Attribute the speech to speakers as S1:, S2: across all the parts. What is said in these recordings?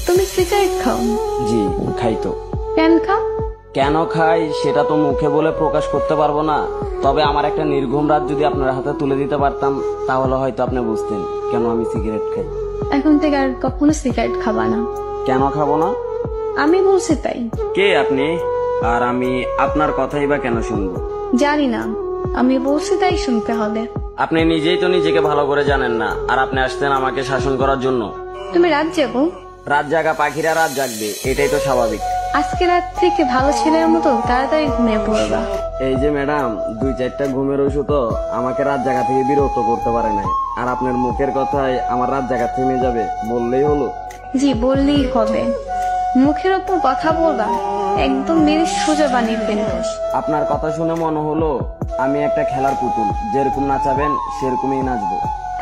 S1: তুমি সিগারেট খাও?
S2: জি খাই। তো
S1: কেন খাও?
S2: কেন খাই সেটা তো মুখে বলে প্রকাশ করতে পারবো না, তবে আমার একটা নির্ঘুম রাত যদি আপনার হাতে তুলে দিতে পারতাম তাহলে হয়তো আপনি বুঝতেন কেন আমি সিগারেট খাই।
S1: এখন থেকে আর কখনো সিগারেট খাবা না।
S2: কেন খাবো না?
S1: আমি বলছি তাই।
S2: কে আপনি? আর আমি আপনার কথাই বা কেন শুনবো?
S1: জানি না, আমি বলছি তাই শুনতে হবে।
S2: আপনি নিজেই তো নিজেকে ভালো করে জানেন না, আর আপনি আসতেন আমাকে শাসন করার জন্য।
S1: তুমি রাত যাবো?
S2: রাত জাগা পাখিরা রাত জাগবে, এটাই তো স্বাভাবিক।
S1: আজকে রাত থেকে ভালো ছেলের মতো তাড়াতাড়ি ঘুমিয়ে পড়বা।
S2: এই যে ম্যাডাম, 2-4টা ঘুমের ওষুধও আমাকে রাত জাগা থেকে বিরক্ত করতে পারে নাই, আর আপনার মুখের কথায় আমার রাত জাগা থেমে যাবে বললেই হলো।
S1: জি বললেই হবে। মুখের ওপর কথা বলবা, একদম মেরে সোজা বানিয়ে ফেলবো।
S2: আপনার কথা শুনে মনে হলো আমি একটা খেলার পুতুল, যেরকম নাচাবেন সেরকমই নাচবো।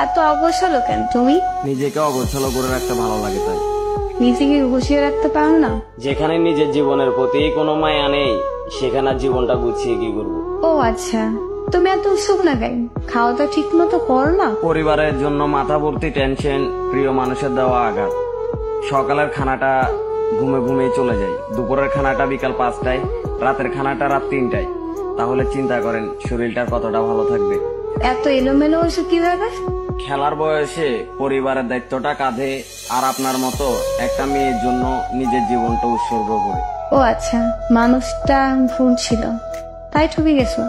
S1: এত অবসর কেন তুমি?
S2: নিজেকে অগোছালো করে রাখতে ভালো লাগে তাই।
S1: নিজেকে গুছিয়ে রাখতে পারো না?
S2: যেখানে নিজের জীবনের প্রতি কোনো মায়া নেই সেখানে জীবনটা গুছিয়ে কি করবো?
S1: ও আচ্ছা, তুমি এত উৎসুক না কেন? খাওয়া তো ঠিক মতো করো না?
S2: পরিবারের জন্য মাথা ভর্তি টেনশন, প্রিয় মানুষের দেওয়া আঘাত। সকালের খানাটা ঘুমে ঘুমিয়ে চলে যায়, দুপুরের খানাটা বিকাল 5টায়, রাতের খানাটা রাত 3টায়। তাহলে চিন্তা করেন শরীরটার কতটা ভালো থাকবে।
S1: এত এলোমেলো হয়েছে কিভাবে?
S2: খেলার বয়সে পরিবারের দায়িত্বটা কাঁধে, আর আপনার মতো একটা মেয়ের জন্য নিজের জীবনটা উৎসর্গ করে।
S1: ও আচ্ছা, মানুষটা ভুল ছিল তাই ঠকে গেছো?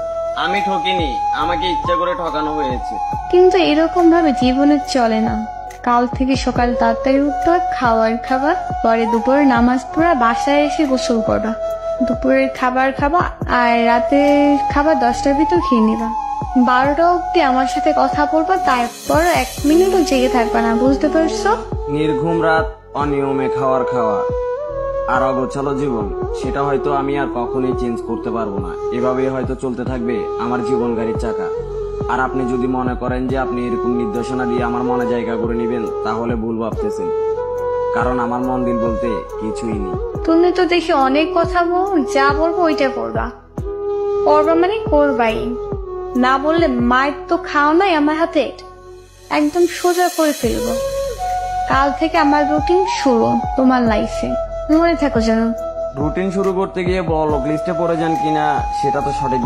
S2: আমি ঠকিনি, আমাকে ইচ্ছা করে ঠকানো হয়েছে।
S1: কিন্তু এরকম ভাবে জীবনে চলে না। কাল থেকে সকাল তাড়াতাড়ি উঠতে হয়, খাবার খাবা, পরে দুপুরে নামাজ পড়া, বাসায় এসে গোসল করবা, দুপুরের খাবার খাবা, আর রাতের খাবার 10টার ভিতর খেয়ে নিবা। 12টা অব্দি আমার সাথে কথা বলবা, তারপর 1 মিনিটও জেগে থাকবা না, বুঝতে পারছো?
S2: নির্ঘুম রাত, অনিয়মে খাওয়া, আর অগোছালো জীবন, সেটা হয়তো আমি আর কখনোই চেঞ্জ করতে পারবো না। এভাবেই হয়তো চলতে থাকবে আমার জীবন গাড়ির চাকা। আর আপনি যদি মনে করেন যে আপনি এরকম নির্দেশনা দিয়ে আমার মনে জায়গা করে নেবেন, তাহলে ভুল ভাবতেছেন, কারণ আমার মন দিল বলতে কিছুই নেই।
S1: তুমি তো দেখি অনেক কথা বল, যা বলবো ওইটা করবা। করবা মানে করবাই, না বললে মায়ের তো খাও নাই আমার হাতে, একদম সোজা করে ফেলবো। কাল থেকে আমার রুটিন শুরু তোমার লাইফে, মনে থাকো যেন।
S2: রুটিন শুরু করতে গিয়ে বড় লিস্টে পড়ে যান কিনা সেটা তো সঠিক